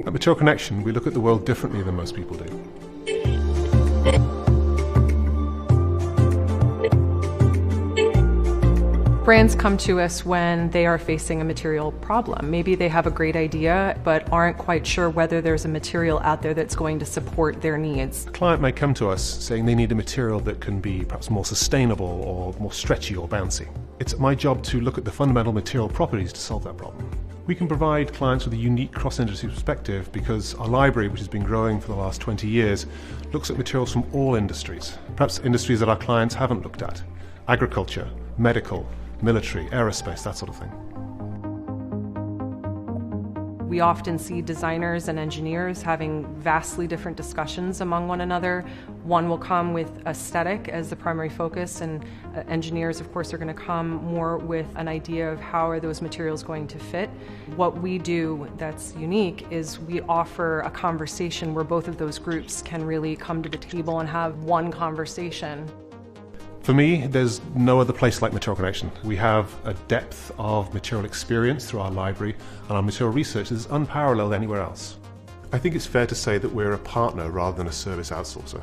At Material ConneXion, we look at the world differently than most people do. Brands come to us when they are facing a material problem. Maybe they have a great idea, but aren't quite sure whether there's a material out there that's going to support their needs. A client may come to us saying they need a material that can be perhaps more sustainable or more stretchy or bouncy. It's my job to look at the fundamental material properties to solve that problem. We can provide clients with a unique cross-industry perspective because our library, which has been growing for the last 20 years, looks at materials from all industries, perhaps industries that our clients haven't looked at: agriculture, medical, military, aerospace, that sort of thing. We often see designers and engineers having vastly different discussions among one another. One will come with aesthetic as the primary focus, and engineers, of course, are going to come more with an idea of how are those materials going to fit. What we do that's unique is we offer a conversation where both of those groups can really come to the table and have one conversation. For me, there's no other place like Material ConneXion. We have a depth of material experience through our library, and our material research that is unparalleled anywhere else. I think it's fair to say that we're a partner rather than a service outsourcer.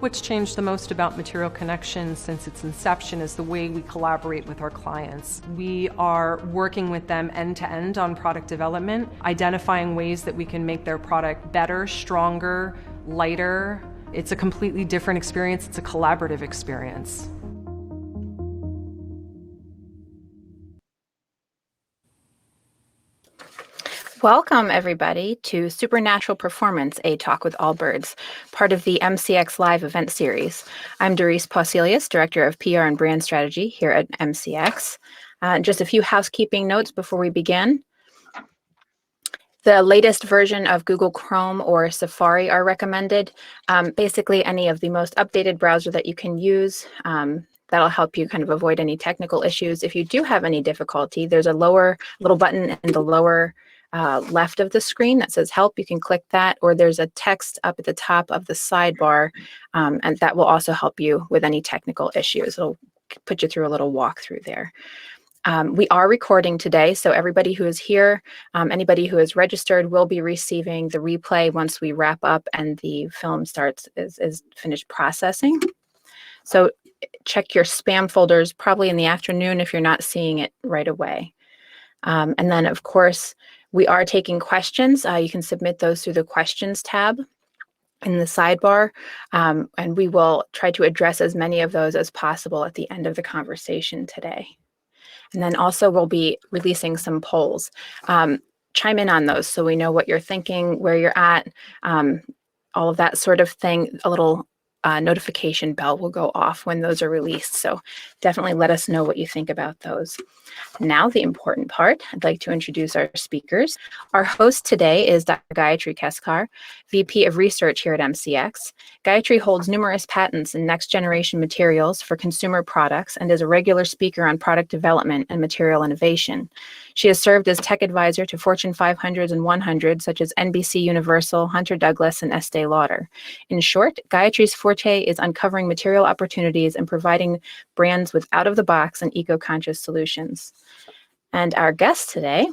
What's changed the most about Material ConneXion since its inception is the way we collaborate with our clients. We are working with them end-to-end on product development, identifying ways that we can make their product better, stronger, lighter. It's a completely different experience. It's a collaborative experience. Welcome, everybody, to Supernatural Performance, a Talk with Allbirds, part of the MCX Live event series. I'm Doris Pauselius, Director of PR and Brand Strategy here at MCX. Just a few housekeeping notes before we begin. The latest version of Google Chrome or Safari are recommended. Basically, any of the most updated browser that you can use. That'll help you kind of avoid any technical issues. If you do have any difficulty, there's a little button in the lower left of the screen that says help. You can click that, or there's a text up at the top of the sidebar, and that will also help you with any technical issues. It'll put you through a little walkthrough there. We are recording today, so everybody who is here, anybody who is registered will be receiving the replay once we wrap up and the film is finished processing. So check your spam folders probably in the afternoon if you're not seeing it right away. And then, of course, we are taking questions. You can submit those through the questions tab in the sidebar, and we will try to address as many of those as possible at the end of the conversation today. And then also we'll be releasing some polls. Chime in on those so we know what you're thinking, where you're at, all of that sort of thing. A little notification bell will go off when those are released. So definitely let us know what you think about those. Now, the important part, I'd like to introduce our speakers. Our host today is Dr. Gayatri Keskar, VP of Research here at MCX. Gayatri holds numerous patents in next-generation materials for consumer products and is a regular speaker on product development and material innovation. She has served as tech advisor to Fortune 500s and 100s, such as NBC Universal, Hunter Douglas, and Estee Lauder. In short, Gayatri's forte is uncovering material opportunities and providing brands with out-of-the-box and eco-conscious solutions. And our guests today,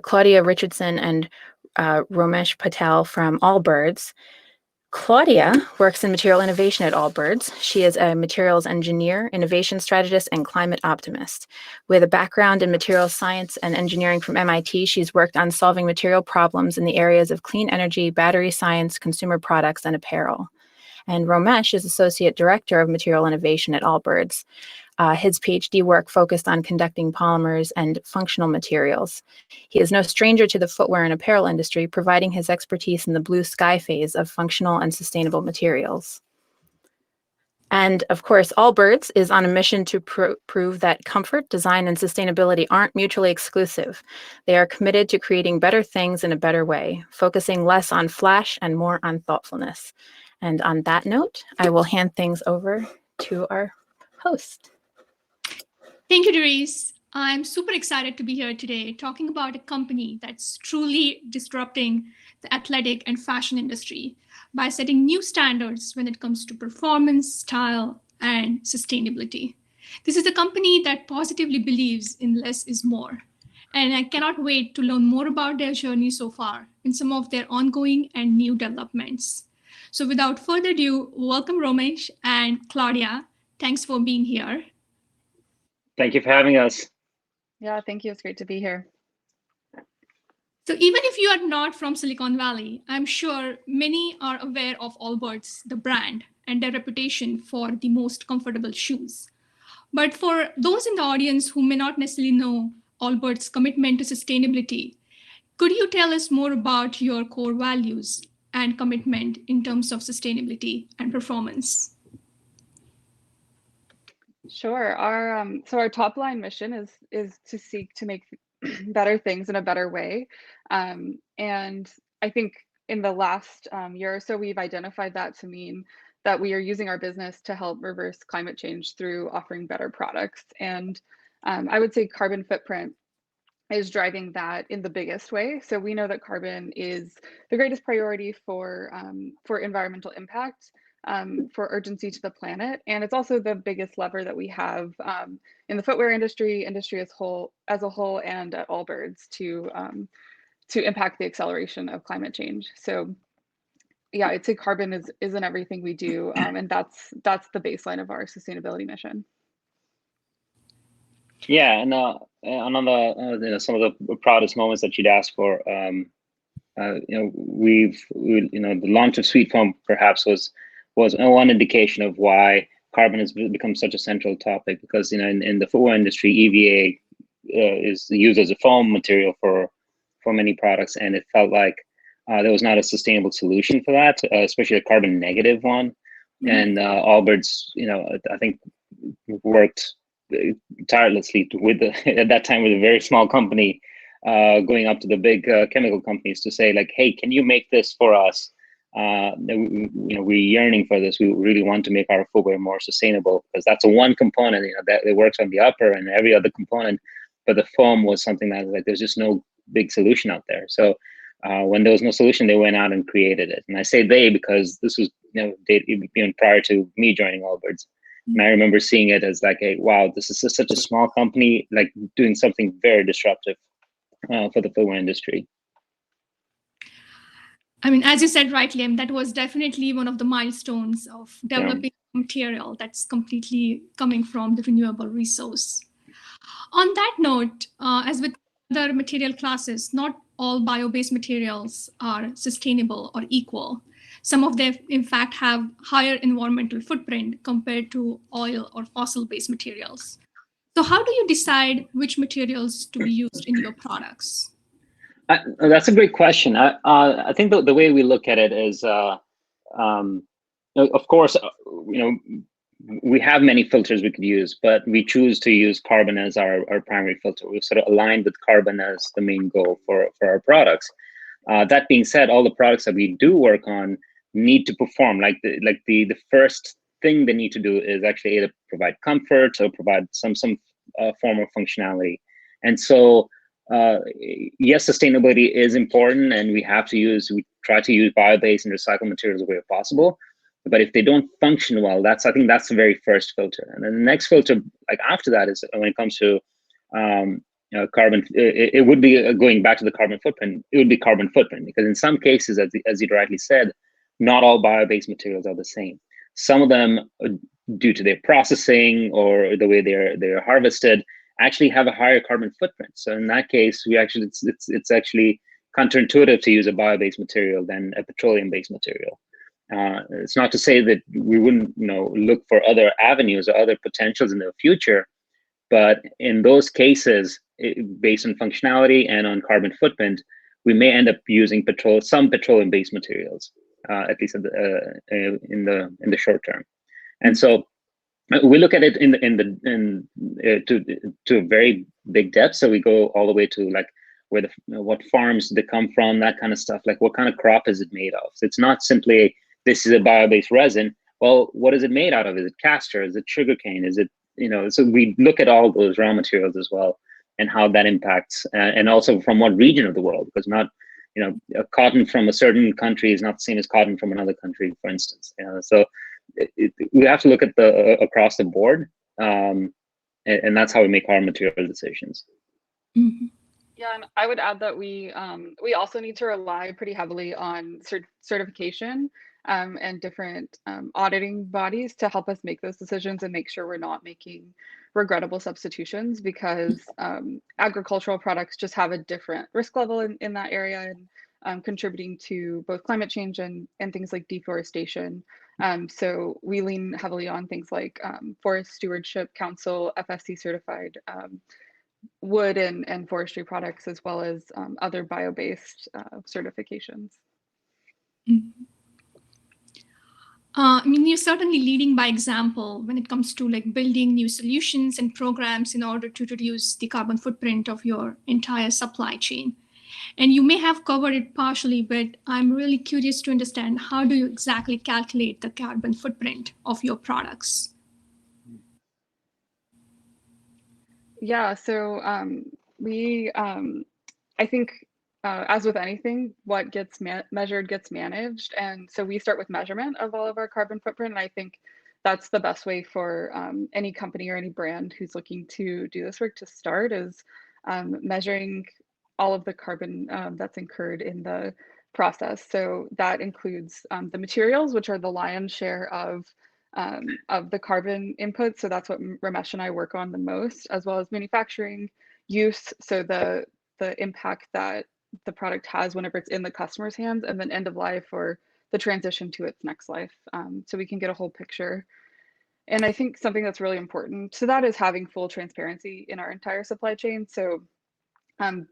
Claudia, Richardson, and Romesh, Patel from Allbirds. Claudia works in material innovation at Allbirds. She is a materials engineer, innovation strategist, and climate optimist. With a background in materials science and engineering from MIT, she's worked on solving material problems in the areas of clean energy, battery science, consumer products, and apparel. And Romesh is Associate Director of Material Innovation at Allbirds. His Ph.D. work focused on conducting polymers and functional materials. He is no stranger to the footwear and apparel industry, providing his expertise in the blue sky phase of functional and sustainable materials. And of course, Allbirds is on a mission to prove that comfort, design, and sustainability aren't mutually exclusive. They are committed to creating better things in a better way, focusing less on flash and more on thoughtfulness. And on that note, I will hand things over to our host. Thank you, Doris. I'm super excited to be here today talking about a company that's truly disrupting the athletic and fashion industry by setting new standards when it comes to performance, style, and sustainability. This is a company that positively believes in less is more. and I cannot wait to learn more about their journey so far and some of their ongoing and new developments. So without further ado, welcome Romesh and Claudia. Thanks for being here. Thank you for having us. Yeah, thank you. It's great to be here. So even if you are not from Silicon Valley, I'm sure many are aware of Allbirds, the brand, and their reputation for the most comfortable shoes. But for those in the audience who may not necessarily know Allbirds' commitment to sustainability, could you tell us more about your core values and commitment in terms of sustainability and performance? Sure. Our top line mission is to seek to make better things in a better way. And I think in the last year or so, we've identified that to mean that we are using our business to help reverse climate change through offering better products. And I would say carbon footprint is driving that in the biggest way. So we know that carbon is the greatest priority for environmental impact, for urgency to the planet, and it's also the biggest lever that we have in the footwear industry as a whole, and at Allbirds to impact the acceleration of climate change. So yeah, I'd say carbon is in everything we do, and that's the baseline of our sustainability mission. Yeah, and on the some of the proudest moments that you'd ask for, the launch of Sweet Foam perhaps was one indication of why carbon has become such a central topic, because in the footwear industry, EVA is used as a foam material for many products, and it felt like there was not a sustainable solution for that, especially a carbon negative one. Mm-hmm. And Allbirds, I think worked tirelessly at that time with a very small company, going up to the big chemical companies to say like, hey, can you make this for us? We're yearning for this. We really want to make our footwear more sustainable, because that's a one component that it works on the upper, and every other component, but the foam was something that like there's just no big solution out there. So when there was no solution, they went out and created it. And I say they because this was even prior to me joining Allbirds. And I remember seeing it as like, hey, wow, this is such a small company, like doing something very disruptive for the footwear industry. I mean, as you said rightly, that was definitely one of the milestones of developing material that's completely coming from the renewable resource. On that note, as with other material classes, not all bio-based materials are sustainable or equal. Some of them, in fact, have higher environmental footprint compared to oil or fossil-based materials. So how do you decide which materials to be used in your products? That's a great question. I think the way we look at it is, of course, we have many filters we could use, but we choose to use carbon as our primary filter. We've sort of aligned with carbon as the main goal for our products. That being said, all the products that we do work on need to perform. Like the first thing they need to do is actually either provide comfort or provide some form of functionality. And so, yes, sustainability is important, and we try to use bio-based and recycled materials where possible. But if they don't function well, I think that's the very first filter. And then the next filter, like after that, is when it comes to carbon. It would be going back to the carbon footprint. It would be carbon footprint, because in some cases, as you rightly said, not all bio-based materials are the same. Some of them, due to their processing or the way they're harvested, actually have a higher carbon footprint. So in that case, it's actually counterintuitive to use a bio-based material than a petroleum-based material. It's not to say that we wouldn't, look for other avenues or other potentials in the future, but in those cases, based on functionality and on carbon footprint, we may end up using some petroleum-based materials, at least in the short term. And so we look at it to a very big depth. So we go all the way to like what farms they come from, that kind of stuff. Like what kind of crop is it made of? So it's not simply this is a bio-based resin. Well, what is it made out of? Is it castor? Is it sugarcane? Is it So we look at all those raw materials as well, and how that impacts, and also from what region of the world, because not cotton from a certain country is not the same as cotton from another country, for instance. So we have to look at across the board, and that's how we make our material decisions. Mm-hmm. Yeah, and I would add that we also need to rely pretty heavily on certification and different auditing bodies to help us make those decisions and make sure we're not making regrettable substitutions, because agricultural products just have a different risk level in that area, and contributing to both climate change and things like deforestation. So we lean heavily on things like Forest Stewardship Council, FSC certified wood and forestry products, as well as other bio-based certifications. I mean, you're certainly leading by example when it comes to like building new solutions and programs in order to reduce the carbon footprint of your entire supply chain. And you may have covered it partially, but I'm really curious to understand, how do you exactly calculate the carbon footprint of your products? Yeah, so I think as with anything, what gets measured gets managed. And so we start with measurement of all of our carbon footprint. And I think that's the best way for any company or any brand who's looking to do this work to start, is measuring all of the carbon that's incurred in the process. So that includes the materials, which are the lion's share of the carbon input. So that's what Romesh and I work on the most, as well as manufacturing, use, so the impact that the product has whenever it's in the customer's hands, and then end of life, or the transition to its next life. So we can get a whole picture. And I think something that's really important to that is having full transparency in our entire supply chain. So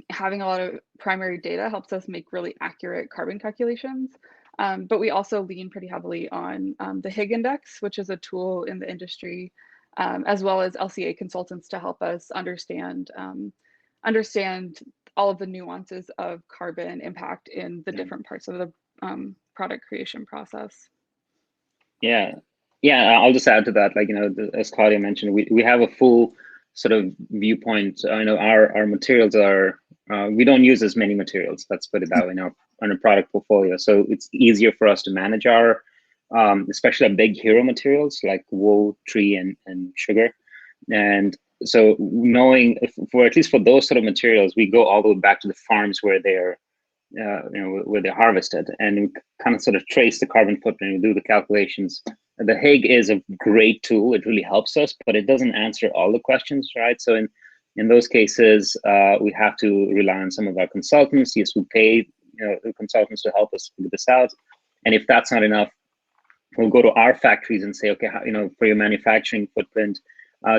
having a lot of primary data helps us make really accurate carbon calculations. But we also lean pretty heavily on the Higg index, which is a tool in the industry, as well as LCA consultants to help us understand all of the nuances of carbon impact in the different parts of the product creation process. Yeah, I'll just add to that. Like, as Claudia mentioned, we have a full sort of viewpoint. I know our materials are, we don't use as many materials, let's put it that way, in our product portfolio. So it's easier for us to manage our, especially our big hero materials like wool, tree, and sugar. And so knowing, for at least for those sort of materials, we go all the way back to the farms where they're, where they're harvested, and we kind of sort of trace the carbon footprint and do the calculations. The Higg is a great tool. It really helps us, but it doesn't answer all the questions, right? So in those cases, we have to rely on some of our consultants. Yes, we pay the consultants to help us figure this out. And if that's not enough, we'll go to our factories and say, okay, for your manufacturing footprint,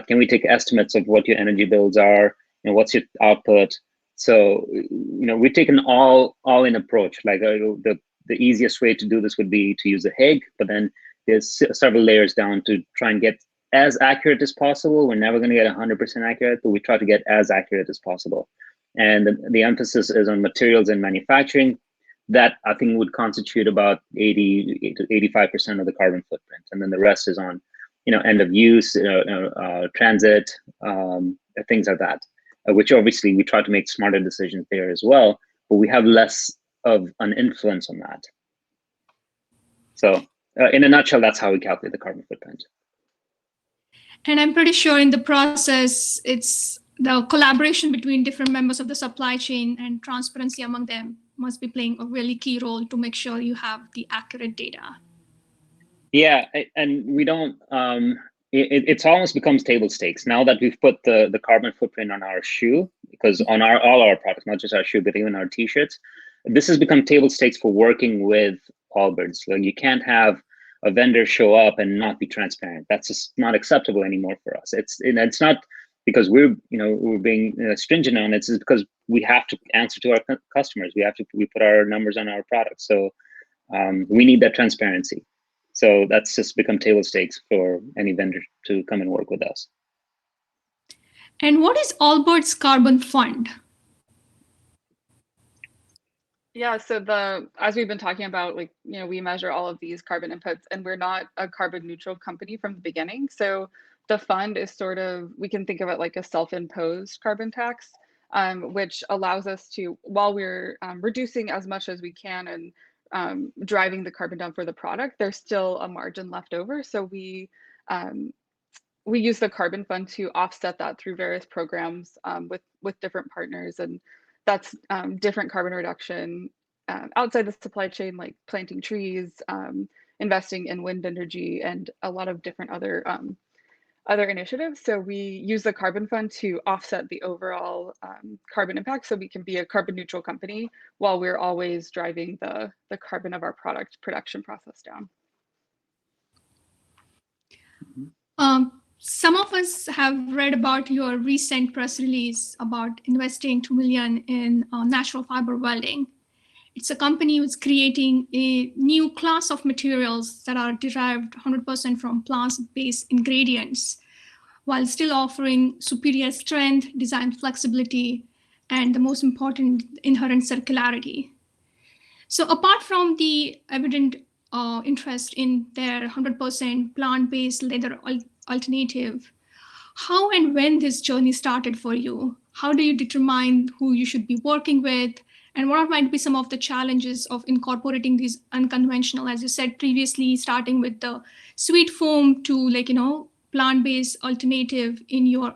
can we take estimates of what your energy bills are and what's your output? So, we've taken all-in approach. Like the easiest way to do this would be to use a Higg, but then there's several layers down to try and get as accurate as possible. We're never going to get 100% accurate, but we try to get as accurate as possible. And the emphasis is on materials and manufacturing. That I think would constitute about 80 to 85% of the carbon footprint, and then the rest is on, end of use, transit, things like that. Which obviously we try to make smarter decisions there as well, but we have less of an influence on that. So in a nutshell, that's how we calculate the carbon footprint. And I'm pretty sure in the process, it's the collaboration between different members of the supply chain and transparency among them must be playing a really key role to make sure you have the accurate data. Yeah, and we don't, it's almost becomes table stakes now that we've put the carbon footprint on our shoe, because on all our products, not just our shoe, but even our t-shirts, this has become table stakes for working with Allbirds. Like, you can't have a vendor show up and not be transparent. That's just not acceptable anymore for us. It's not because we're being stringent on it. It's because we have to answer to our customers. We put our numbers on our products. So we need that transparency. So that's just become table stakes for any vendor to come and work with us. And what is Allbirds Carbon Fund? Yeah, so as we've been talking about, we measure all of these carbon inputs, and we're not a carbon neutral company from the beginning. So the fund is sort of, we can think of it like a self-imposed carbon tax, which allows us to, while we're reducing as much as we can and driving the carbon down for the product, there's still a margin left over. So we use the carbon fund to offset that through various programs with different partners. And that's different carbon reduction outside the supply chain, like planting trees, investing in wind energy, and a lot of different other initiatives. So we use the carbon fund to offset the overall carbon impact, so we can be a carbon neutral company while we're always driving the carbon of our product production process down. Some of us have read about your recent press release about investing $2 million in natural fiber welding. It's a company who's creating a new class of materials that are derived 100% from plant-based ingredients, while still offering superior strength, design flexibility, and the most important, inherent circularity. So apart from the evident interest in their 100% plant-based leather alternative, how and when this journey started for you? How do you determine who you should be working with? And what might be some of the challenges of incorporating these unconventional, as you said previously, starting with the sweet foam to, like, plant-based alternative in your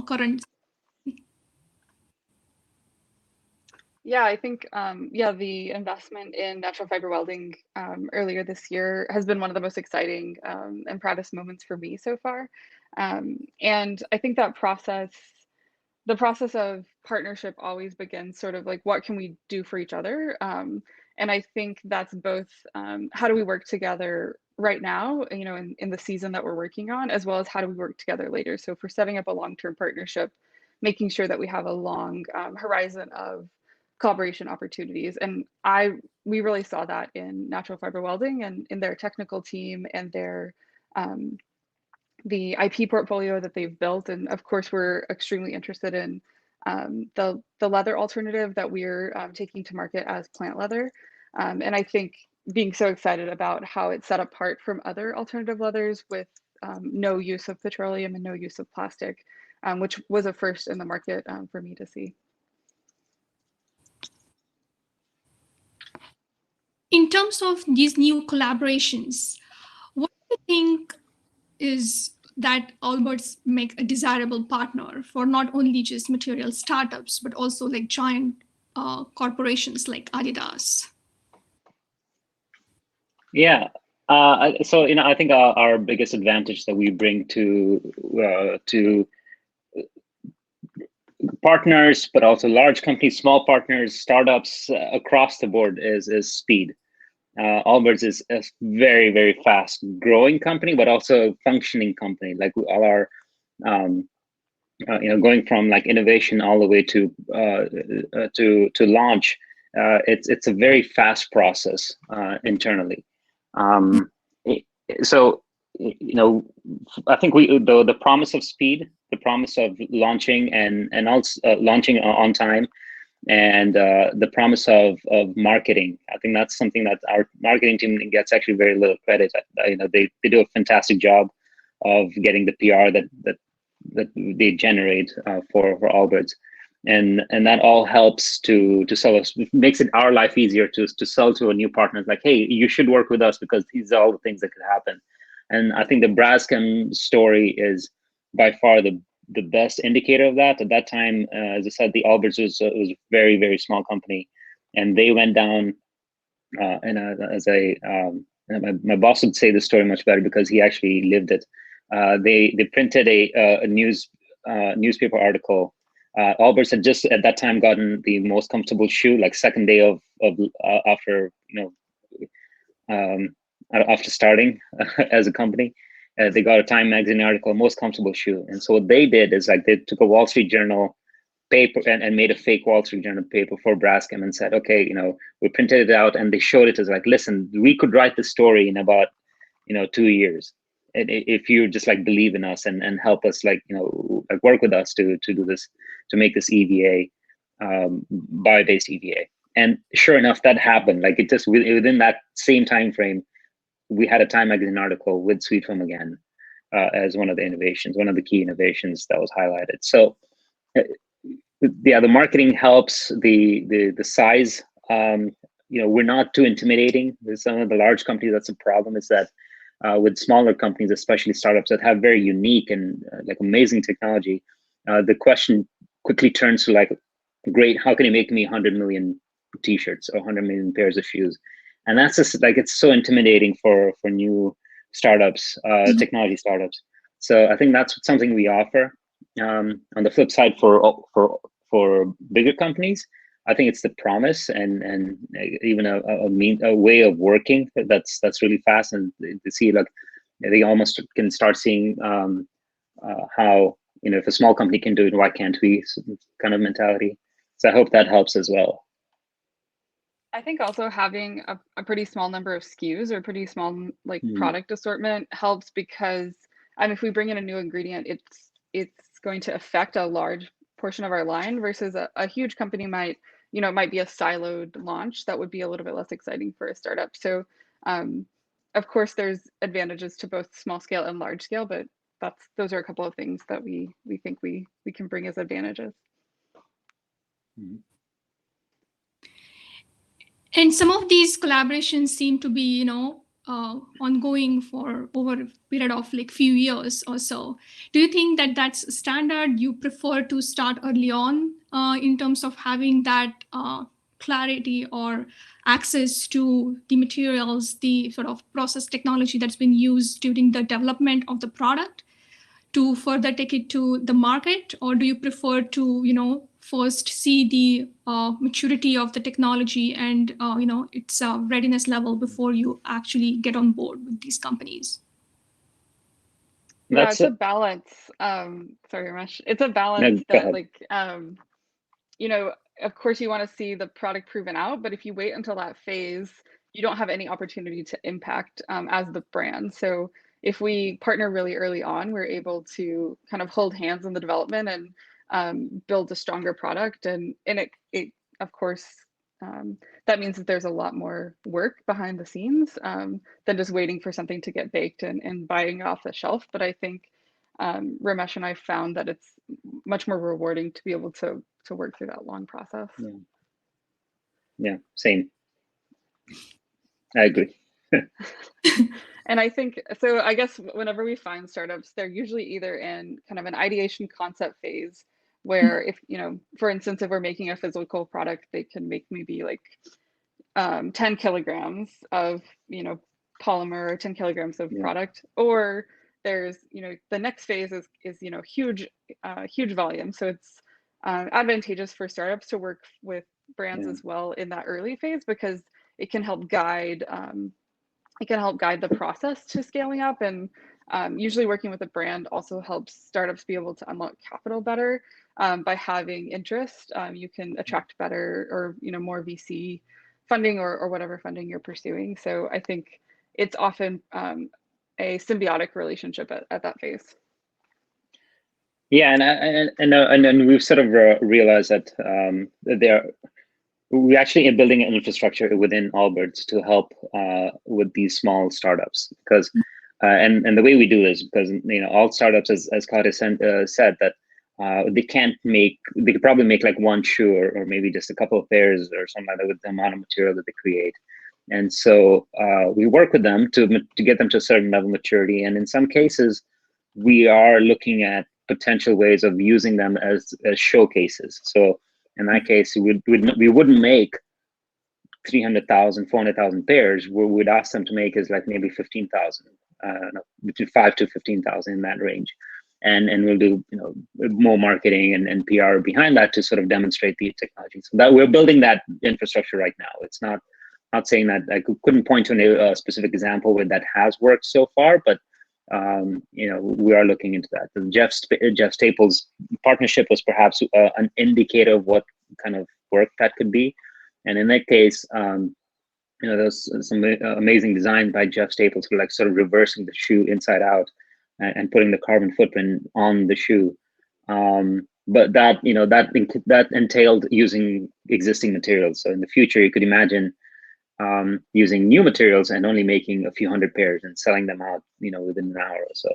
current? Yeah, I think, the investment in natural fiber welding earlier this year has been one of the most exciting and proudest moments for me so far. And I think that the process of partnership always begins sort of like, what can we do for each other? And I think that's both, how do we work together right now, in the season that we're working on, as well as how do we work together later? So for setting up a long-term partnership, making sure that we have a long horizon of collaboration opportunities. And we really saw that in natural fiber welding and in their technical team and their the IP portfolio that they've built. And of course, we're extremely interested in the leather alternative that we're taking to market as plant leather. And I think being so excited about how it's set apart from other alternative leathers with no use of petroleum and no use of plastic, which was a first in the market for me to see. In terms of these new collaborations, what do you think is that Allbirds make a desirable partner for not only just material startups, but also like giant corporations like Adidas? Yeah. So I think our biggest advantage that we bring to partners, but also large companies, small partners, startups across the board is speed. Allbirds is a very, very fast growing company, but also functioning company. Like all our, going from like innovation all the way to launch. It's a very fast process internally. So I think the promise of speed, the promise of launching and also launching on time, and the promise of marketing. I think that's something that our marketing team gets actually very little credit. They do a fantastic job of getting the PR that they generate for Allbirds, and that all helps to sell us. Makes it our life easier to sell to a new partner. It's like, hey, you should work with us because these are all the things that could happen. And I think the Braskem story is by far the best indicator of that. At that time, as I said, the Allbirds was a very, very small company, and they went down. My boss would say the story much better because he actually lived it. They printed a newspaper article. Allbirds had just at that time gotten the most comfortable shoe, like second day of after starting as a company. They got a Time magazine article, most comfortable shoe. And so what they did is like they took a Wall Street Journal paper and made a fake Wall Street Journal paper for Braskem and said, okay, we printed it out, and they showed it as like, listen, we could write the story in about 2 years if you just like believe in us and help us like work with us to do this, to make this EVA, bio-based EVA. And sure enough, that happened. Like it just within that same time frame, we had a Time magazine article with Sweet Foam again as one of the key innovations that was highlighted. So the marketing helps, the size. We're not too intimidating. With some of the large companies, that's a problem. Is that with smaller companies, especially startups that have very unique and like amazing technology, the question quickly turns to like, great, how can you make me 100 million t-shirts or 100 million pairs of shoes? And that's just like, it's so intimidating for new startups, technology startups. So I think that's something we offer. On the flip side, for bigger companies, I think it's the promise and even a way of working that's really fast, and to see, like, they almost can start seeing how, if a small company can do it, why can't we? So kind of mentality. So I hope that helps as well. I think also having a pretty small number of SKUs or pretty small product assortment helps, because if we bring in a new ingredient, it's going to affect a large portion of our line, versus a huge company might, it might be a siloed launch that would be a little bit less exciting for a startup. So of course there's advantages to both small scale and large scale, but those are a couple of things that we think we can bring as advantages. And some of these collaborations seem to be, ongoing for over a period of like few years or so. Do you think that that's standard? You prefer to start early on in terms of having that clarity or access to the materials, the sort of process technology that's been used during the development of the product, to further take it to the market? Or do you prefer to, first see the maturity of the technology and, its readiness level before you actually get on board with these companies? Yeah, it's a balance. Sorry, Romesh. It's a balance of course you want to see the product proven out, but if you wait until that phase, you don't have any opportunity to impact as the brand. So if we partner really early on, we're able to kind of hold hands in the development and build a stronger product. And it of course, that means that there's a lot more work behind the scenes than just waiting for something to get baked and buying it off the shelf. But I think Romesh and I found that it's much more rewarding to be able to work through that long process. Yeah, same. I agree. And I think, so I guess whenever we find startups, they're usually either in kind of an ideation concept phase, where if, for instance, if we're making a physical product, they can make maybe like 10 kilograms of, polymer, or 10 kilograms of product. Or there's, the next phase is huge volume. So it's advantageous for startups to work with brands as well in that early phase, because it can help guide the process to scaling up. And usually working with a brand also helps startups be able to unlock capital better by having interest. You can attract better or more VC funding or whatever funding you're pursuing. So I think it's often a symbiotic relationship at that phase. Yeah, and we've sort of realized that we actually are building an infrastructure within Allbirds to help with these small startups, because and the way we do this, because all startups, as Claudia said, that they could probably make like one shoe or maybe just a couple of pairs or something like that with the amount of material that they create. And so we work with them to get them to a certain level of maturity, and in some cases we are looking at potential ways of using them as showcases. So in that case, we wouldn't make 300,000, 400,000 pairs. What we'd ask them to make is like maybe 15,000, between 5 to 15,000 in that range, and we'll do more marketing and PR behind that to sort of demonstrate the technology. So that we're building that infrastructure right now. It's not saying that I couldn't point to a specific example where that has worked so far, but we are looking into that. The Jeff Staples partnership was perhaps an indicator of what kind of work that could be. And in that case, there's some amazing design by Jeff Staples, who like sort of reversing the shoe inside out and putting the carbon footprint on the shoe. But that entailed using existing materials. So in the future, you could imagine using new materials and only making a few hundred pairs and selling them out, within an hour or so.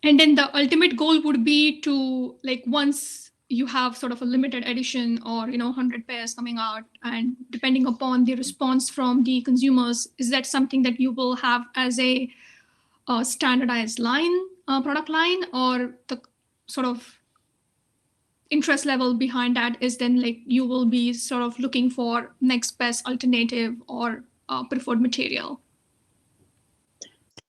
And then the ultimate goal would be to, like, once you have sort of a limited edition or 100 pairs coming out, and depending upon the response from the consumers, is that something that you will have as a standardized product line, or the sort of interest level behind that is then like you will be sort of looking for next best alternative or preferred material.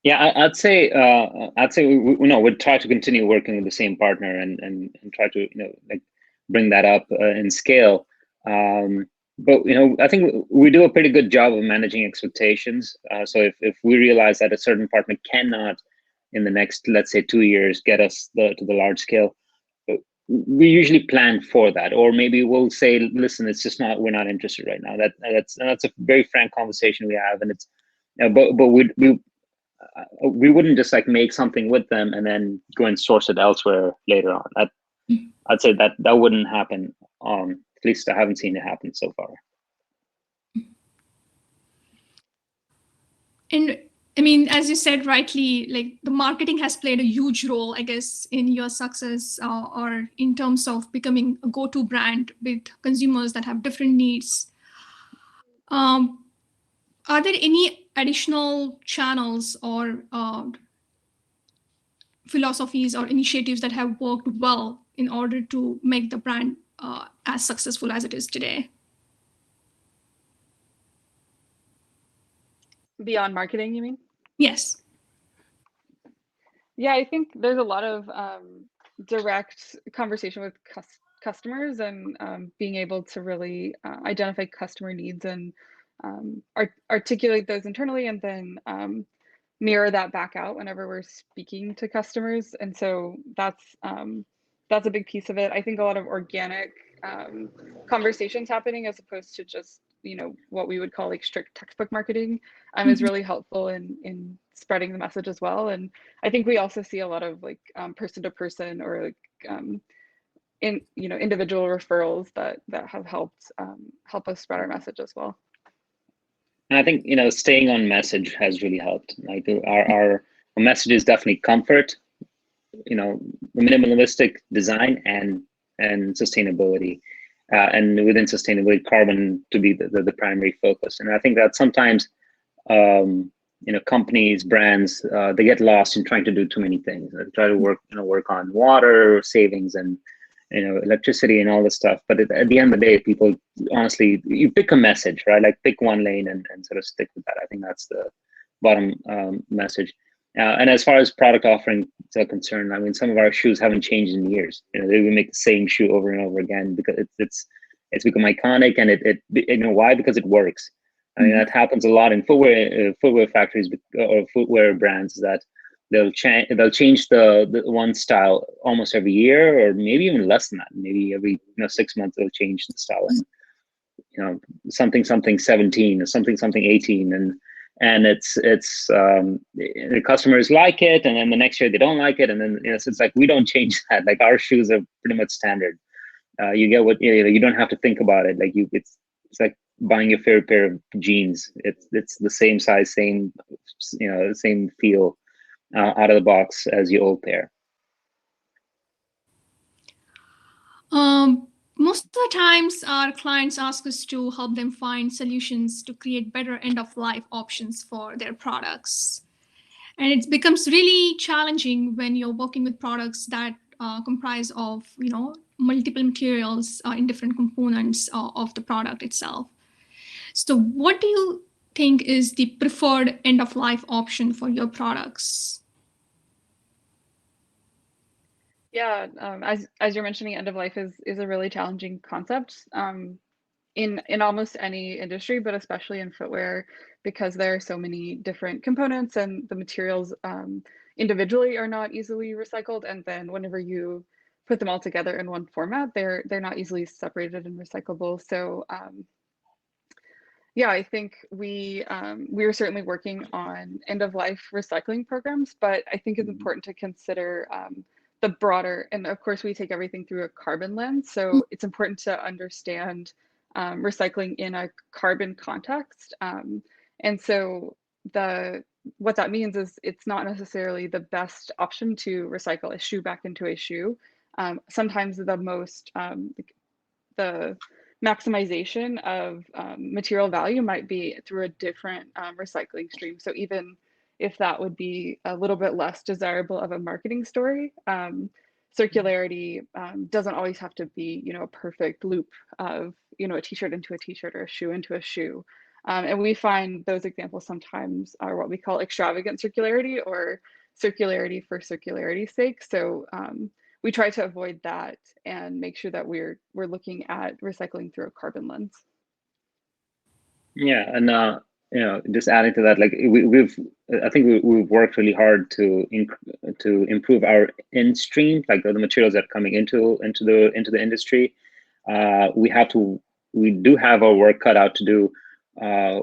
Yeah, I'd say we'd try to continue working with the same partner and try to like bring that up in scale. But I think we do a pretty good job of managing expectations. So if we realize that a certain partner cannot, in the next, let's say, 2 years, get us to the large scale, we usually plan for that. Or maybe we'll say, listen, it's just not, we're not interested right now. That's a very frank conversation we have, and it's but we wouldn't just like make something with them and then go and source it elsewhere later on. I'd say that wouldn't happen. At least I haven't seen it happen so far. And I mean, as you said rightly, like the marketing has played a huge role, I guess, in your success or in terms of becoming a go-to brand with consumers that have different needs. Are there any additional channels or philosophies or initiatives that have worked well in order to make the brand as successful as it is today? Beyond marketing, you mean? Yes. Yeah, I think there's a lot of direct conversation with customers and being able to really identify customer needs and articulate those internally, and then mirror that back out whenever we're speaking to customers. And so that's a big piece of it. I think a lot of organic conversations happening as opposed to just what we would call like strict textbook marketing is really helpful in spreading the message as well. And I think we also see a lot of like person to person or like individual referrals that have helped help us spread our message as well. And I think staying on message has really helped. Like our message is definitely comfort, minimalistic design and sustainability, and within sustainability, carbon to be the primary focus. And I think that sometimes companies, brands, they get lost in trying to do too many things. They try to work on water savings and electricity and all this stuff. But at the end of the day, people, honestly, you pick a message, right? Like pick one lane and sort of stick with that. I think that's the bottom message. And as far as product offerings are concerned, I mean, some of our shoes haven't changed in years. They would make the same shoe over and over again because it's become iconic, and it why? Because it works. I mean, that happens a lot in footwear factories or footwear brands, that they'll change the one style almost every year, or maybe even less than that. Maybe every 6 months they'll change the style, and something 17 or something 18, and it's the customers like it, and then the next year they don't like it, and then it's like we don't change that. Like our shoes are pretty much standard. You get what you don't have to think about it. Like it's like buying your favorite pair of jeans. It's the same size, same same feel out of the box as your old pair. Most of the times our clients ask us to help them find solutions to create better end-of-life options for their products. And it becomes really challenging when you're working with products that comprise of multiple materials in different components of the product itself. So what do you think is the preferred end-of-life option for your products? Yeah, as you're mentioning, end of life is a really challenging concept in almost any industry, but especially in footwear, because there are so many different components and the materials individually are not easily recycled. And then whenever you put them all together in one format, they're not easily separated and recyclable. So yeah, I think we are certainly working on end of life recycling programs, but I think it's important to consider the broader, and of course we take everything through a carbon lens. So it's important to understand recycling in a carbon context. And so what that means is it's not necessarily the best option to recycle a shoe back into a shoe. Sometimes the most, the maximization of material value might be through a different recycling stream. So even if that would be a little bit less desirable of a marketing story, circularity doesn't always have to be, a perfect loop of, a t-shirt into a t-shirt or a shoe into a shoe. And we find those examples sometimes are what we call extravagant circularity or circularity for circularity's sake. So we try to avoid that and make sure that we're looking at recycling through a carbon lens. Yeah, and just adding to that, like I think we've worked really hard to improve our in stream, like the materials that are coming into the industry. We do have our work cut out to do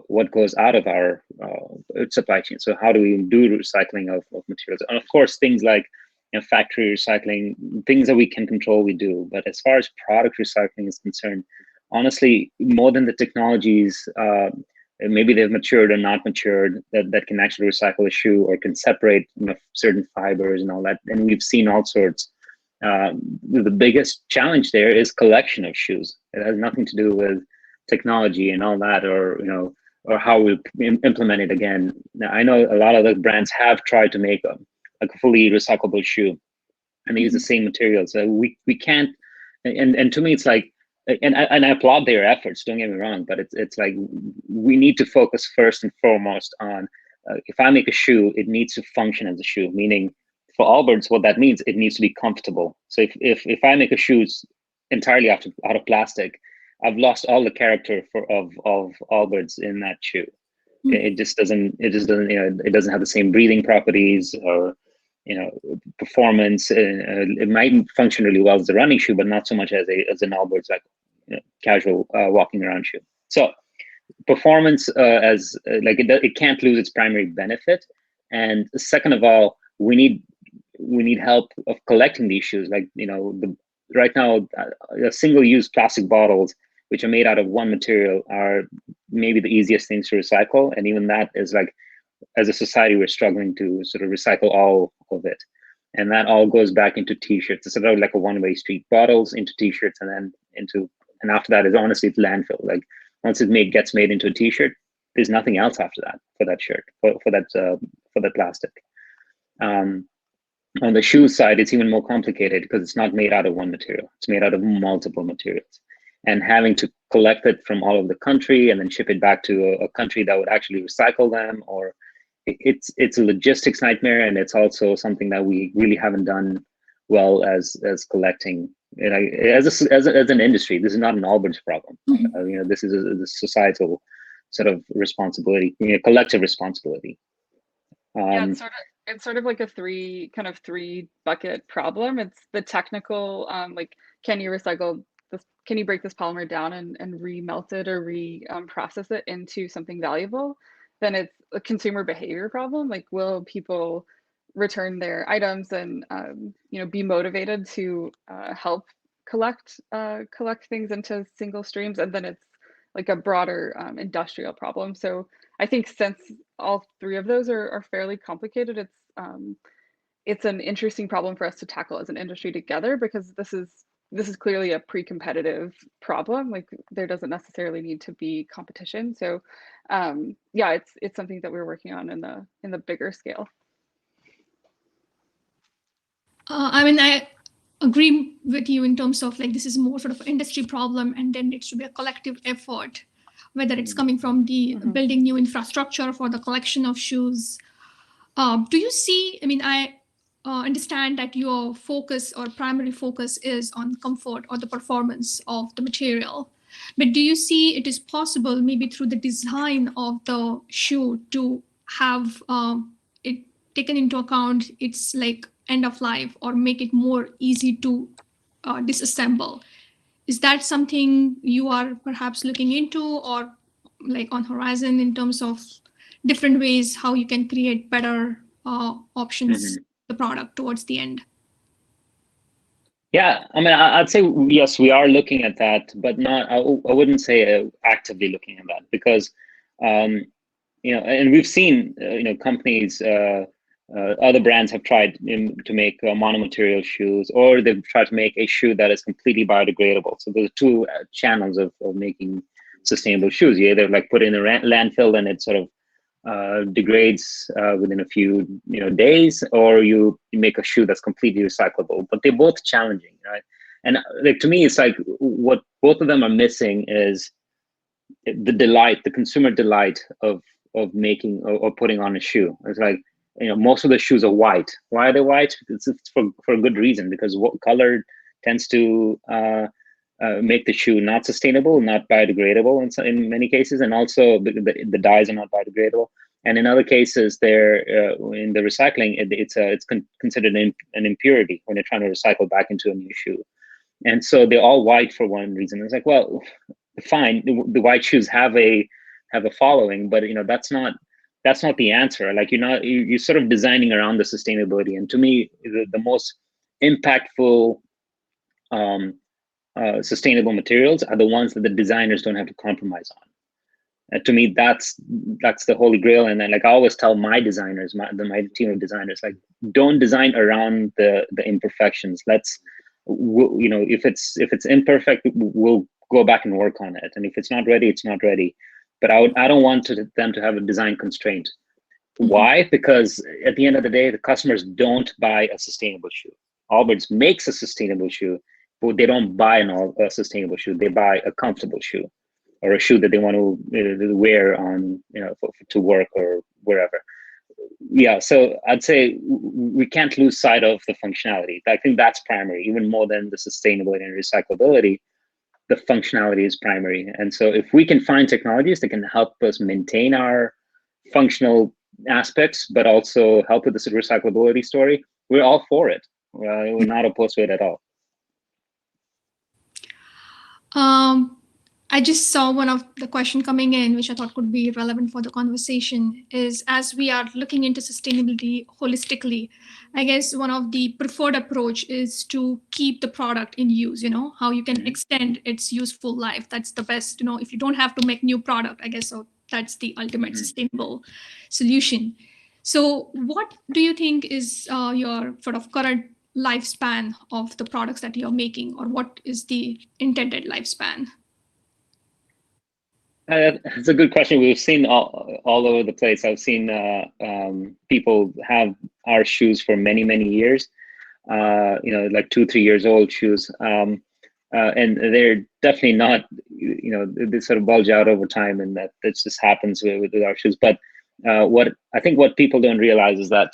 what goes out of our supply chain. So how do we do recycling of materials? And of course, things like factory recycling, things that we can control, we do. But as far as product recycling is concerned, honestly, more than the technologies, maybe they've matured or not matured, that can actually recycle a shoe or can separate certain fibers and all that. And we've seen all sorts. The biggest challenge there is collection of shoes. It has nothing to do with technology and all that, or how we implement it again. Now, I know a lot of the brands have tried to make a fully recyclable shoe, and they use the same materials. So we can't. And to me, it's like, and I applaud their efforts. Don't get me wrong, but it's like we need to focus first and foremost on if I make a shoe, it needs to function as a shoe. Meaning, for Allbirds, what that means, it needs to be comfortable. So if I make a shoe entirely out of plastic, I've lost all the character of Allbirds in that shoe. It doesn't have the same breathing properties or performance. It might function really well as a running shoe, but not so much as an Allbirds, like casual walking around shoe. So performance it can't lose its primary benefit. And second of all, we need help of collecting these shoes. Like right now, single-use plastic bottles, which are made out of one material, are maybe the easiest things to recycle. And even that is like, as a society, we're struggling to sort of recycle all of it. And that all goes back into t-shirts. It's sort of like a one-way street: bottles into t-shirts, and after that is honestly it's landfill. Like once it gets made into a t-shirt, there's nothing else after that for that shirt, for that plastic. On the shoe side, it's even more complicated because it's not made out of one material. It's made out of multiple materials. And having to collect it from all over the country and then ship it back to a country that would actually recycle them, or it's a logistics nightmare. And it's also something that we really haven't done well as collecting. As an industry, this is not an Allbirds problem. This is a societal sort of responsibility, collective responsibility. It's sort of like a three bucket problem. It's the technical, like, can you recycle this? Can you break this polymer down and remelt it or process it into something valuable? Then it's a consumer behavior problem. Like, will people return their items and be motivated to help collect things into single streams? And then it's like a broader industrial problem. So I think since all three of those are fairly complicated, it's an interesting problem for us to tackle as an industry together, because this is clearly a pre-competitive problem. Like, there doesn't necessarily need to be competition. So it's something that we're working on in the bigger scale. I agree with you in terms of, like, this is more sort of an industry problem, and then it should be a collective effort, whether it's coming from the building new infrastructure for the collection of shoes. Do you see, I understand that your focus or primary focus is on comfort or the performance of the material, but do you see it is possible, maybe through the design of the shoe, to have it taken into account its like end of life, or make it more easy to disassemble? Is that something you are perhaps looking into, or like on horizon, in terms of different ways how you can create better options the product towards the end? Yeah, I'd say yes, we are looking at that, but not. I wouldn't say actively looking at that, because and we've seen companies, other brands have tried to make monomaterial shoes, or they've tried to make a shoe that is completely biodegradable. So there's two channels of making sustainable shoes. You either like put it in a landfill and it sort of degrades within a few days, or you make a shoe that's completely recyclable. But they're both challenging, right? And like, to me, it's like what both of them are missing is the delight, the consumer delight of making or putting on a shoe. It's like, most of the shoes are white. Why are they white? It's for a good reason, because what color tends to make the shoe not sustainable, not biodegradable in many cases, and also the dyes are not biodegradable. And in other cases, they're in the recycling, it's considered an impurity when you're trying to recycle back into a new shoe. And so they're all white for one reason. It's like, well, fine, the white shoes have a following, but that's not the answer. Like, you're sort of designing around the sustainability. And to me, the most impactful sustainable materials are the ones that the designers don't have to compromise on. To me, that's the holy grail. And then, like, I always tell my designers, my team of designers, like, don't design around the imperfections. If it's imperfect, we'll go back and work on it. And if it's not ready, it's not ready. But I don't want them to have a design constraint. Why? Because at the end of the day, the customers don't buy a sustainable shoe. Allbirds makes a sustainable shoe, but they don't buy a sustainable shoe. They buy a comfortable shoe, or a shoe that they want to wear on, to work or wherever. Yeah, so I'd say we can't lose sight of the functionality. I think that's primary, even more than the sustainability and recyclability. The functionality is primary. And so if we can find technologies that can help us maintain our functional aspects, but also help with the recyclability story, we're all for it. We're not opposed to it at all. I just saw one of the question coming in, which I thought could be relevant for the conversation, is as we are looking into sustainability holistically, I guess one of the preferred approach is to keep the product in use, how you can extend its useful life. That's the best, if you don't have to make new product, I guess, so that's the ultimate sustainable solution. So what do you think is your sort of current lifespan of the products that you're making, or what is the intended lifespan? It's a good question. We've seen all over the place. I've seen people have our shoes for many, many years, like 2-3 years old shoes. And they're definitely not, they sort of bulge out over time, and that just happens with our shoes. But what people don't realize is that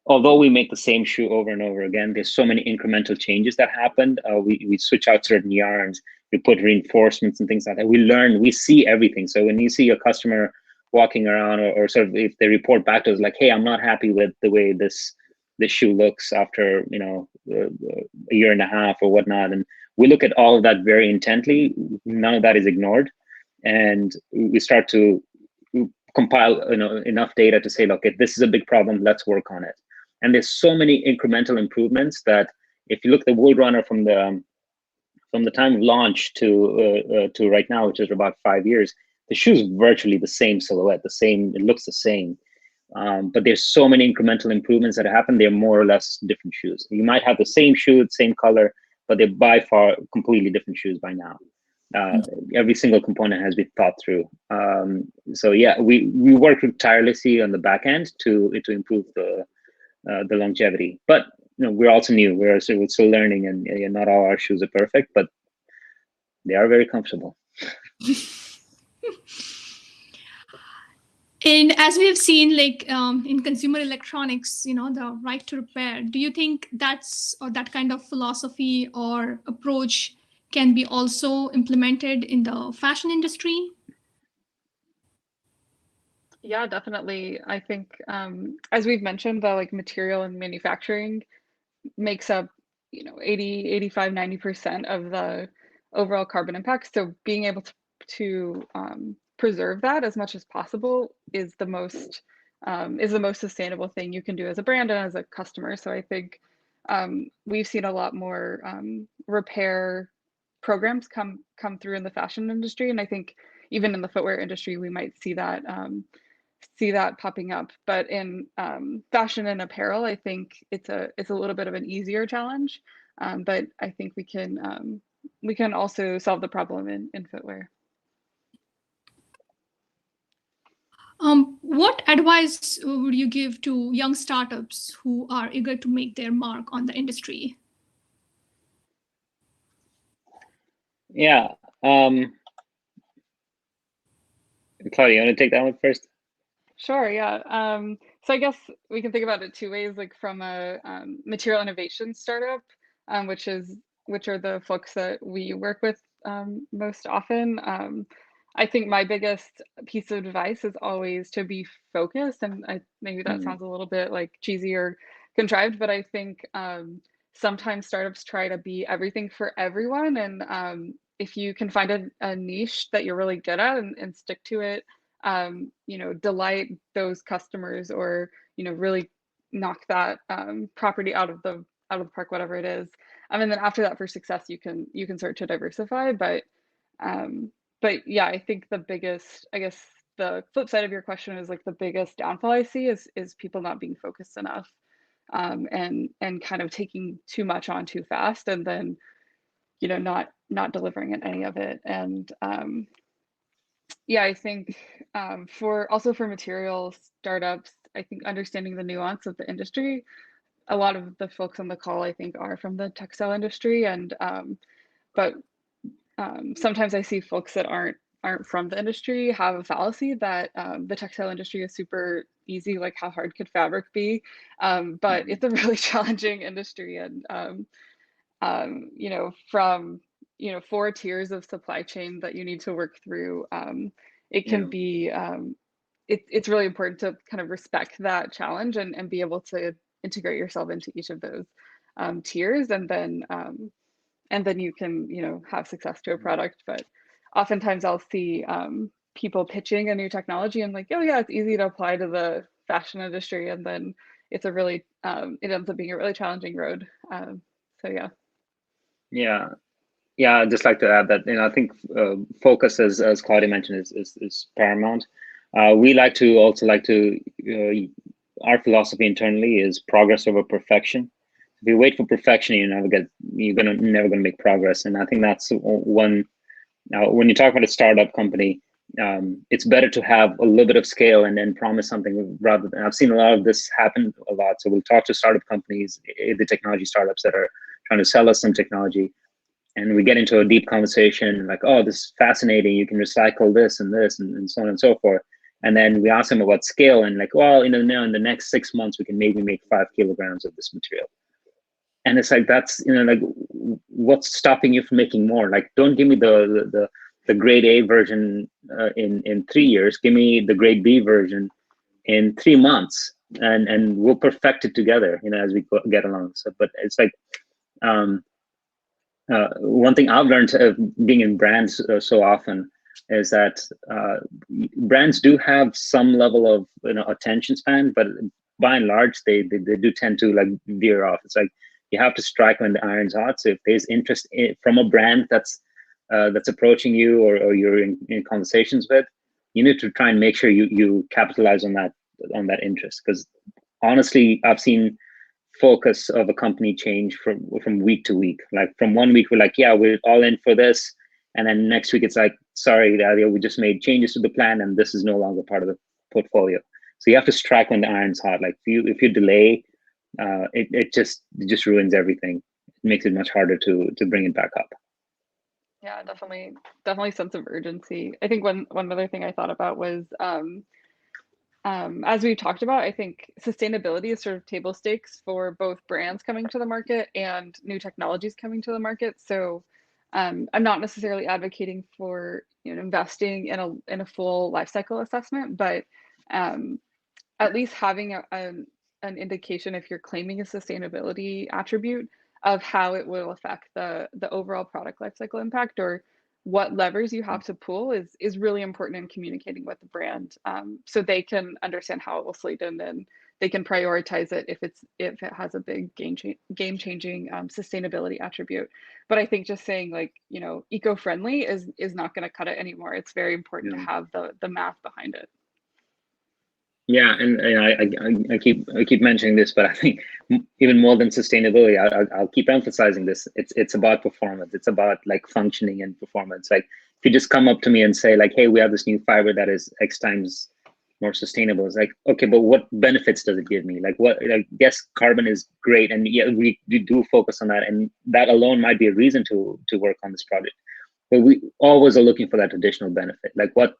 although we make the same shoe over and over again, there's so many incremental changes that happen. We switch out certain yarns, we put reinforcements and things like that. We learn, we see everything. So when you see a customer walking around, or sort of if they report back to us like, hey, I'm not happy with the way this shoe looks after a year and a half or whatnot, and we look at all of that very intently. None of that is ignored, and we start to compile enough data to say, look, if this is a big problem, let's work on it. And there's so many incremental improvements that if you look at the Wool Runner from the time of launch to right now, which is about 5 years, the shoe is virtually the same silhouette, it looks the same. But there's so many incremental improvements that happen. They're more or less different shoes. You might have the same shoe, the same color, but they're by far completely different shoes by now. Every single component has been thought through. So yeah, we work tirelessly on the back end to improve the longevity. But we're also new. We're still learning, and not all our shoes are perfect, but they are very comfortable. And as we have seen, like in consumer electronics, the right to repair, do you think that kind of philosophy or approach can be also implemented in the fashion industry? Yeah, definitely. I think as we've mentioned, the material and manufacturing makes up 80, 85, 90% of the overall carbon impact. So being able to preserve that as much as possible is the most sustainable thing you can do as a brand and as a customer. So I think we've seen a lot more repair programs come through in the fashion industry, and I think even in the footwear industry we might see that popping up. But in fashion and apparel, I think it's a little bit of an easier challenge, but I think we can also solve the problem in footwear. What advice would you give to young startups who are eager to make their mark on the industry? Yeah. Claudia, you want to take that one first? Sure, yeah. So I guess we can think about it two ways, like from a material innovation startup, which are the folks that we work with most often. I think my biggest piece of advice is always to be focused, and maybe that sounds a little bit like cheesy or contrived, but I think sometimes startups try to be everything for everyone, and if you can find a niche that you're really good at and stick to it, delight those customers, or really knock that property out of the park, whatever it is. And then after that, for success, you can start to diversify. But yeah, I think the biggest, I guess the flip side of your question is like the biggest downfall I see is people not being focused enough, and kind of taking too much on too fast, and then not delivering in any of it. And yeah, I think for materials startups, I think understanding the nuance of the industry. A lot of the folks on the call, I think, are from the textile industry, and but sometimes I see folks that aren't from the industry have a fallacy that the textile industry is super easy, like how hard could fabric be? But it's a really challenging industry, and from 4 tiers of supply chain that you need to work through. It can be it's really important to kind of respect that challenge, and be able to integrate yourself into each of those tiers, and then you can have success to a product. But oftentimes I'll see people pitching a new technology and like, oh yeah, it's easy to apply to the fashion industry, and then it's a really it ends up being a really challenging road. So yeah. Yeah, I'd just like to add that I think focus, as Claudia mentioned, is paramount. We also like to our philosophy internally is progress over perfection. If you wait for perfection, you're never gonna make progress. And I think that's one. Now, when you talk about a startup company, it's better to have a little bit of scale and then promise something rather than. I've seen a lot of this happen a lot. So we'll talk to startup companies, the technology startups that are trying to sell us some technology, and we get into a deep conversation like, oh, this is fascinating, you can recycle this and so on and so forth. And then we ask them about scale, and like, well, now in the next 6 months we can maybe make 5 kilograms of this material. And it's like, that's like, what's stopping you from making more? Like, don't give me the grade A version in 3 years. Give me the grade B version in 3 months, and we'll perfect it together as we get along. So but it's like one thing I've learned being in brands so often is that brands do have some level of attention span, but by and large they do tend to like veer off. It's like you have to strike when the iron's hot. So if there's interest from a brand that's approaching you, or you're in conversations with, you need to try and make sure you capitalize on that interest. Because honestly, I've seen focus of a company change from week to week. Like from one week we're like, yeah, we're all in for this, and then next week it's like, sorry, we just made changes to the plan and this is no longer part of the portfolio. So you have to strike when the iron's hot. Like if you delay, it just ruins everything. It makes it much harder to bring it back up. Yeah, definitely sense of urgency. I think one other thing I thought about was as we've talked about, I think sustainability is sort of table stakes for both brands coming to the market and new technologies coming to the market. So I'm not necessarily advocating for investing in a full life cycle assessment, but at least having an indication, if you're claiming a sustainability attribute, of how it will affect the overall product lifecycle impact, or what levers you have to pull is really important in communicating with the brand, so they can understand how it will slate in, and they can prioritize it if it has a big game-changing sustainability attribute. But I think just saying like eco-friendly is not going to cut it anymore. It's very important to have the math behind it. Yeah, and I keep mentioning this, but I think even more than sustainability, I'll keep emphasizing this. It's about performance. It's about like functioning and performance. Like if you just come up to me and say like, hey, we have this new fiber that is X times more sustainable. It's like, okay, but what benefits does it give me? Like what, like, yes, carbon is great. And yeah, we do focus on that. And that alone might be a reason to work on this project. But we always are looking for that additional benefit. Like what,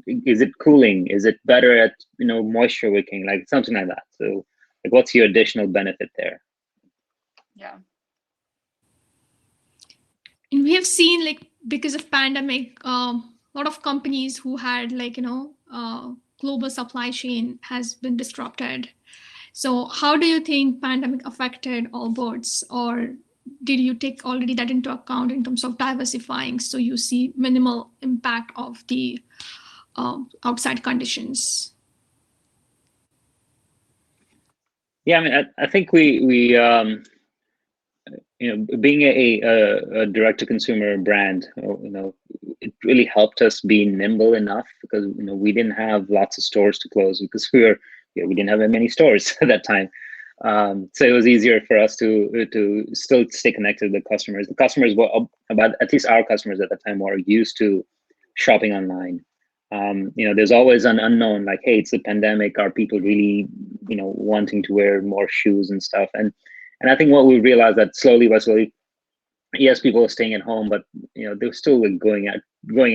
is it cooling? Is it better at, moisture wicking? Like something like that. So like, what's your additional benefit there? Yeah. And we have seen, like, because of pandemic, a lot of companies who had, like, global supply chain has been disrupted. So how do you think pandemic affected Allbirds, or did you take already that into account in terms of diversifying, so you see minimal impact of the outside conditions? Yeah, I mean, I think we being a direct-to-consumer brand, it really helped us be nimble enough, because we didn't have lots of stores to close, because we didn't have many stores at that time. So it was easier for us to still stay connected with the customers. The customers were about, at least our customers at the time, were used to shopping online. There's always an unknown, like, hey, it's the pandemic. Are people really, wanting to wear more shoes and stuff? And I think what we realized that slowly by slowly, yes, people were staying at home, but they were still like going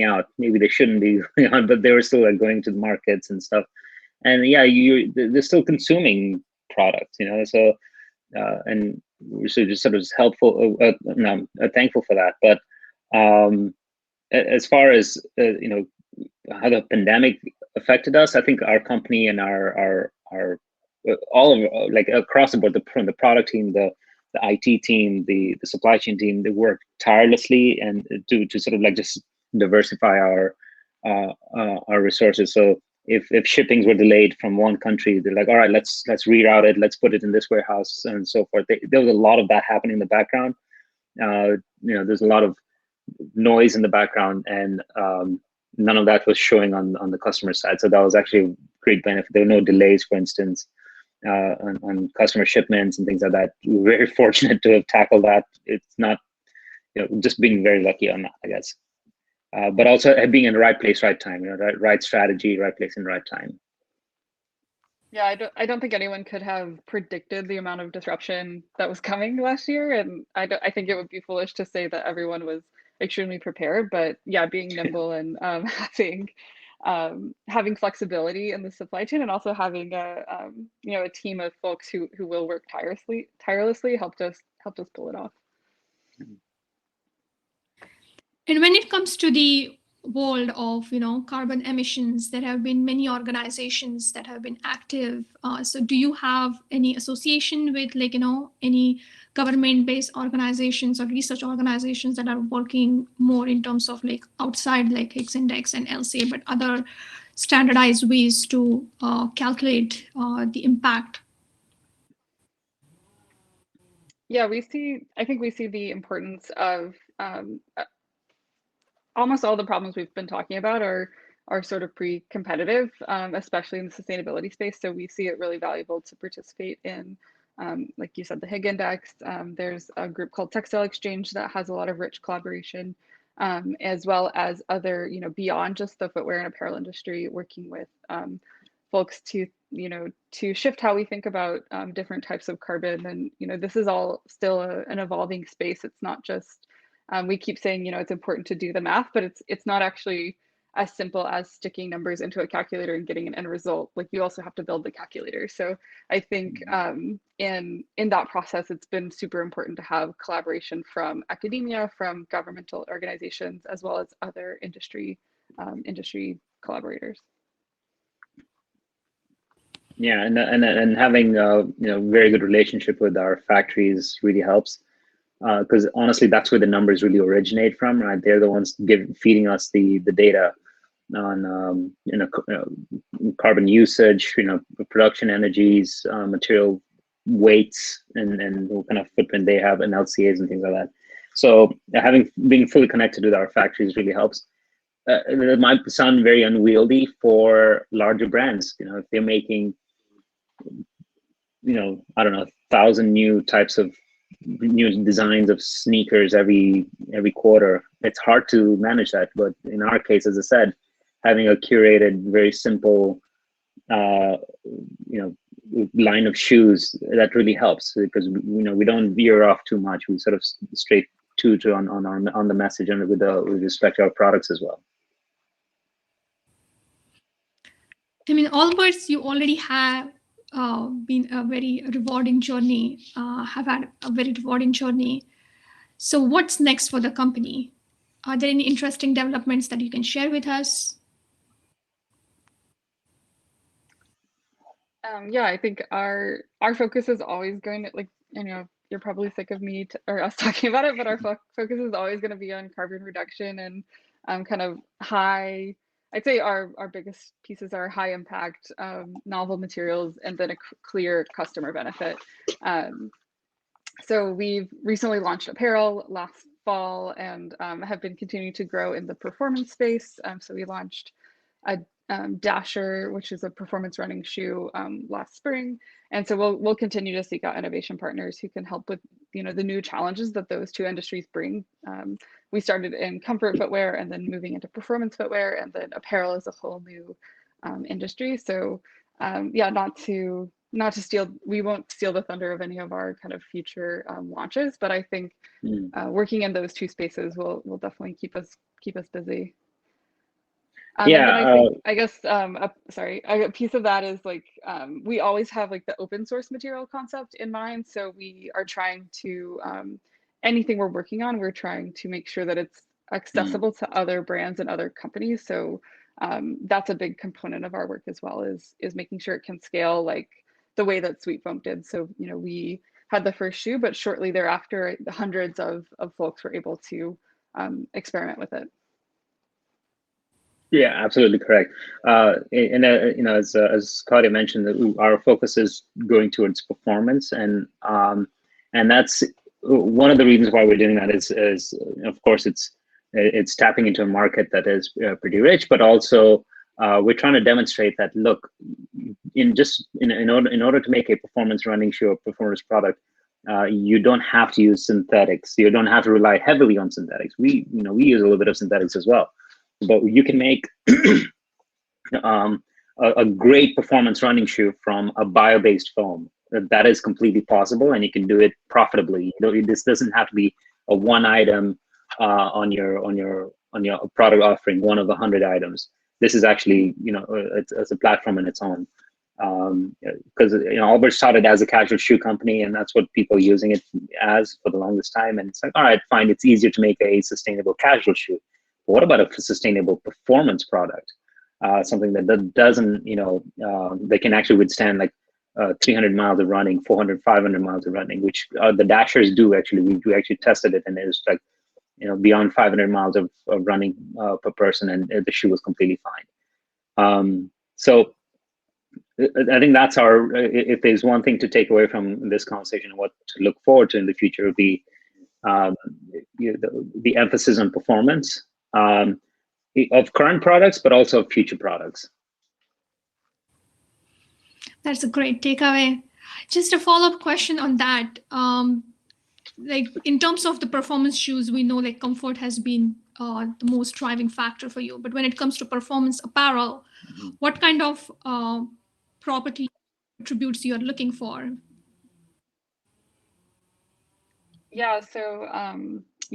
out. Maybe they shouldn't be going out, but they were still like going to the markets and stuff. And yeah, they're still consuming products, So and so just sort of helpful. Thankful for that. But as far as how the pandemic affected us, I think our company and our all of, like, across the board, from the product team, the IT team, the supply chain team, they work tirelessly and to sort of like just diversify our resources. So if shippings were delayed from one country, they're like, all right, let's reroute it, let's put it in this warehouse and so forth. There was a lot of that happening in the background. There's a lot of noise in the background, and none of that was showing on the customer side. So that was actually a great benefit. There were no delays, for instance, on customer shipments and things like that. We're very fortunate to have tackled that. It's not, just being very lucky on that, I guess. But also being in the right place, right time, right strategy, right place, and right time. Yeah, I don't think anyone could have predicted the amount of disruption that was coming last year, and I think it would be foolish to say that everyone was extremely prepared. But yeah, being nimble and having flexibility in the supply chain, and also having a team of folks who will work tirelessly helped us pull it off. And when it comes to the world of carbon emissions, there have been many organizations that have been active. So do you have any association with, like, any government-based organizations or research organizations that are working more in terms of, like, outside, like Higgs Index and LCA, but other standardized ways to calculate the impact? Yeah, I think we see the importance of almost all the problems we've been talking about are sort of pre-competitive, especially in the sustainability space. So we see it really valuable to participate in, like you said, the Higgs Index. There's a group called Textile Exchange that has a lot of rich collaboration, as well as other, beyond just the footwear and apparel industry, working with folks to shift how we think about different types of carbon. And this is all still an evolving space. It's not just we keep saying, it's important to do the math, but it's not actually as simple as sticking numbers into a calculator and getting an end result. Like, you also have to build the calculator. So I think in that process, it's been super important to have collaboration from academia, from governmental organizations, as well as other industry collaborators. Yeah, and having very good relationship with our factories really helps. Because honestly, that's where the numbers really originate from, right? They're the ones feeding us the data on carbon usage, production energies, material weights, and what kind of footprint they have, and LCAs and things like that. So being fully connected with our factories really helps. It might sound very unwieldy for larger brands. If they're making, I don't know, 1,000 new types of new designs of sneakers every quarter, it's hard to manage that. But in our case, as I said, having a curated, very simple line of shoes, that really helps, because we don't veer off too much. We sort of straight to on the message and with respect to our products as well. I mean, Allbirds, you already have been a very rewarding journey, have had a very rewarding journey. So what's next for the company? Are there any interesting developments that you can share with us? Yeah, I think our focus is always going to, like, you're probably sick of me or us talking about it, but our focus is always going to be on carbon reduction and kind of high. I'd say our biggest pieces are high impact, novel materials, and then a clear customer benefit. So we've recently launched apparel last fall and have been continuing to grow in the performance space. So we launched a Dasher, which is a performance running shoe, last spring, and so we'll continue to seek out innovation partners who can help with the new challenges that those two industries bring. We started in comfort footwear and then moving into performance footwear, and then apparel is a whole new industry. So yeah, not to steal, we won't steal the thunder of any of our kind of future launches, but I think working in those two spaces will definitely keep us busy. Yeah, I guess a piece of that is like we always have like the open source material concept in mind. So we are trying to anything we're working on, we're trying to make sure that it's accessible to other brands and other companies. So that's a big component of our work as well, is making sure it can scale like the way that Sweet Foam did. So we had the first shoe, but shortly thereafter, hundreds of folks were able to experiment with it. Yeah, absolutely correct. As Claudia mentioned, our focus is going towards performance, and that's one of the reasons why we're doing that. Is of course it's tapping into a market that is pretty rich, but also we're trying to demonstrate that, look, in order to make a performance running shoe or performance product, you don't have to use synthetics. You don't have to rely heavily on synthetics. We use a little bit of synthetics as well. But you can make a great performance running shoe from a bio-based foam. That is completely possible, and you can do it profitably. This doesn't have to be a one item on your product offering, one of 100 items. This is actually it's a platform in its own. Because Allbirds started as a casual shoe company, and that's what people are using it as for the longest time. And it's like, all right, fine, it's easier to make a sustainable casual shoe. What about a sustainable performance product? Something that doesn't, they can actually withstand like 300 miles of running, 400, 500 miles of running, which the Dashers do actually. We actually tested it, and it was like, beyond 500 miles of running per person, and the shoe was completely fine. So I think that's if there's one thing to take away from this conversation and what to look forward to in the future, would be the emphasis on performance. Of current products, but also of future products. That's a great takeaway. Just a follow-up question on that. Like in terms of the performance shoes, we know like comfort has been the most driving factor for you. But when it comes to performance apparel, what kind of property attributes you're looking for? Yeah, so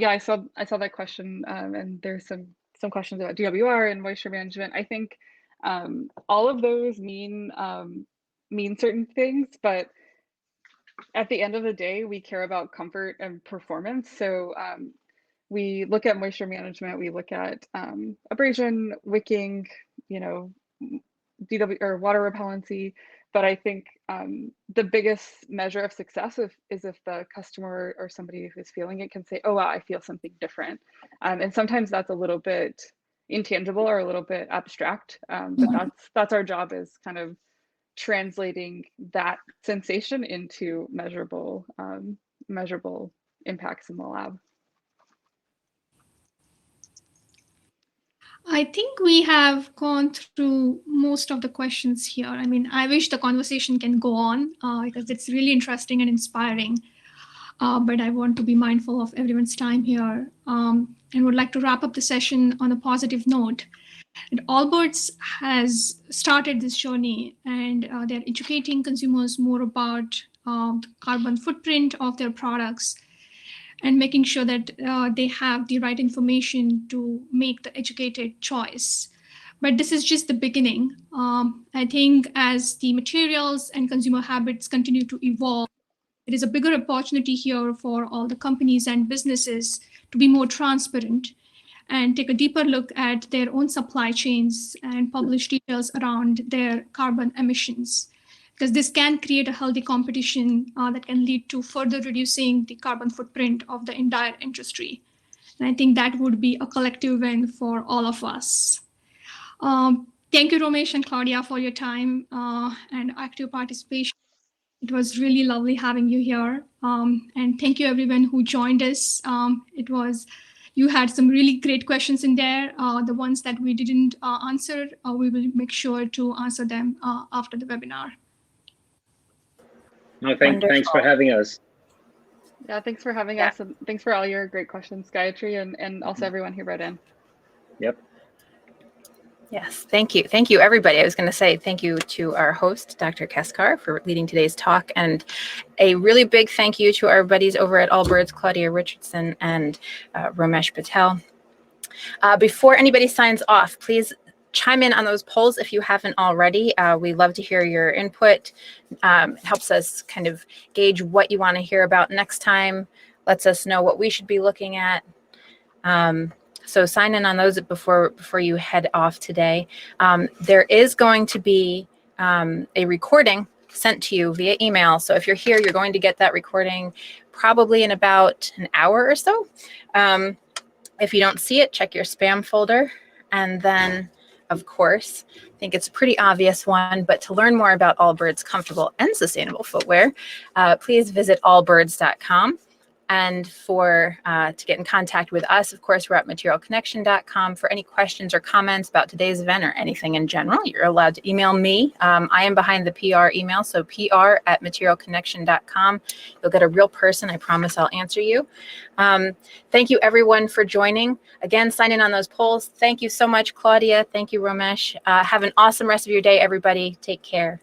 I saw that question, and there's some questions about DWR and moisture management. I think all of those mean certain things, but at the end of the day, we care about comfort and performance. So we look at moisture management, we look at abrasion, wicking, DW or water repellency. But I think the biggest measure of success is if the customer or somebody who's feeling it can say, oh, wow, I feel something different. And sometimes that's a little bit intangible or a little bit abstract, but that's our job, is kind of translating that sensation into measurable impacts in the lab. I think we have gone through most of the questions here. I mean, I wish the conversation can go on because it's really interesting and inspiring. But I want to be mindful of everyone's time here and would like to wrap up the session on a positive note. And Allbirds has started this journey, and they're educating consumers more about the carbon footprint of their products and making sure that they have the right information to make the educated choice. But this is just the beginning. I think as the materials and consumer habits continue to evolve, there is a bigger opportunity here for all the companies and businesses to be more transparent and take a deeper look at their own supply chains and publish details around their carbon emissions. Because this can create a healthy competition that can lead to further reducing the carbon footprint of the entire industry. And I think that would be a collective win for all of us. Thank you, Romesh and Claudia, for your time and active participation. It was really lovely having you here. And thank you everyone who joined us. You had some really great questions in there. The ones that we didn't answer, we will make sure to answer them after the webinar. No, thanks for having us. Yeah, thanks for having us. And thanks for all your great questions, Gayatri, and also everyone who wrote in. Yep. Yes, thank you. Thank you, everybody. I was going to say thank you to our host, Dr. Kaskar, for leading today's talk, and a really big thank you to our buddies over at Allbirds, Claudia Richardson and Romesh Patel. Before anybody signs off, please chime in on those polls if you haven't already. We love to hear your input. It helps us kind of gauge what you want to hear about next time, lets us know what we should be looking at. So sign in on those before you head off today. There is going to be a recording sent to you via email. So if you're here, you're going to get that recording probably in about an hour or so. If you don't see it, check your spam folder. And then, of course, I think it's a pretty obvious one, but to learn more about Allbirds comfortable and sustainable footwear, please visit allbirds.com. And to get in contact with us, of course, we're at materialconnection.com. For any questions or comments about today's event or anything in general, you're allowed to email me. I am behind the PR email, so pr@materialconnection.com. You'll get a real person. I promise I'll answer you. Thank you, everyone, for joining. Again, sign in on those polls. Thank you so much, Claudia. Thank you, Romesh. Have an awesome rest of your day, everybody. Take care.